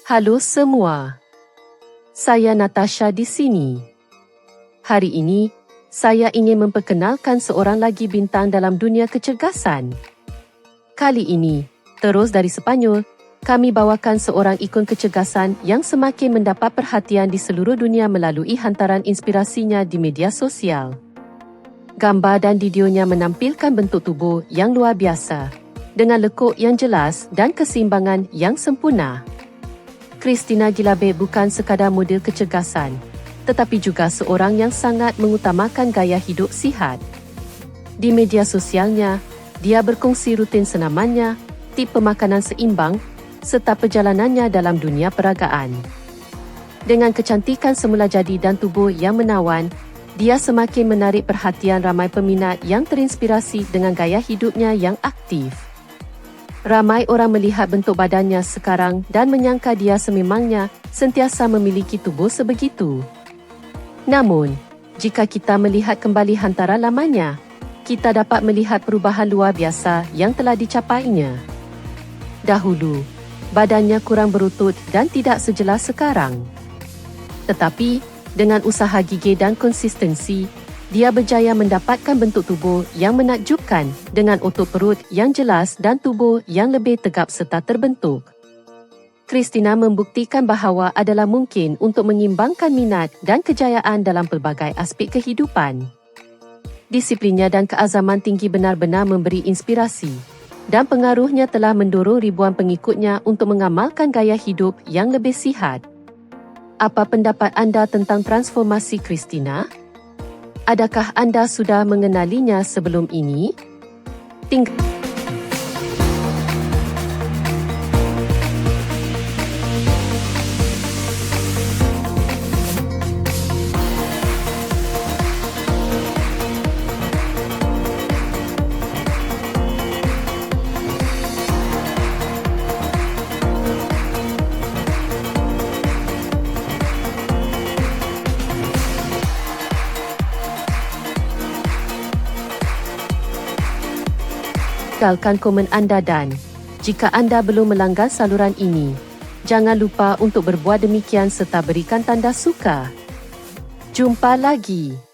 Halo semua. Saya Natasha di sini. Hari ini, saya ingin memperkenalkan seorang lagi bintang dalam dunia kecergasan. Kali ini, terus dari Sepanyol, kami bawakan seorang ikon kecergasan yang semakin mendapat perhatian di seluruh dunia melalui hantaran inspirasinya di media sosial. Gambar dan videonya menampilkan bentuk tubuh yang luar biasa, dengan lekuk yang jelas dan keseimbangan yang sempurna. Christina Guilabert bukan sekadar model kecergasan, tetapi juga seorang yang sangat mengutamakan gaya hidup sihat. Di media sosialnya, dia berkongsi rutin senamannya, tip pemakanan seimbang, serta perjalanannya dalam dunia peragaan. Dengan kecantikan semula jadi dan tubuh yang menawan, dia semakin menarik perhatian ramai peminat yang terinspirasi dengan gaya hidupnya yang aktif. Ramai orang melihat bentuk badannya sekarang dan menyangka dia sememangnya sentiasa memiliki tubuh sebegitu. Namun, jika kita melihat kembali hantaran lamanya, kita dapat melihat perubahan luar biasa yang telah dicapainya. Dahulu, badannya kurang berutut dan tidak sejelas sekarang. Tetapi, dengan usaha gigih dan konsistensi, dia berjaya mendapatkan bentuk tubuh yang menakjubkan dengan otot perut yang jelas dan tubuh yang lebih tegap serta terbentuk. Christina membuktikan bahawa adalah mungkin untuk mengimbangkan minat dan kejayaan dalam pelbagai aspek kehidupan. Disiplinnya dan keazaman tinggi benar-benar memberi inspirasi, dan pengaruhnya telah mendorong ribuan pengikutnya untuk mengamalkan gaya hidup yang lebih sihat. Apa pendapat anda tentang transformasi Christina? Adakah anda sudah mengenalinya sebelum ini? Tinggalkan komen anda dan, jika anda belum melanggar saluran ini, jangan lupa untuk berbuat demikian serta berikan tanda suka. Jumpa lagi.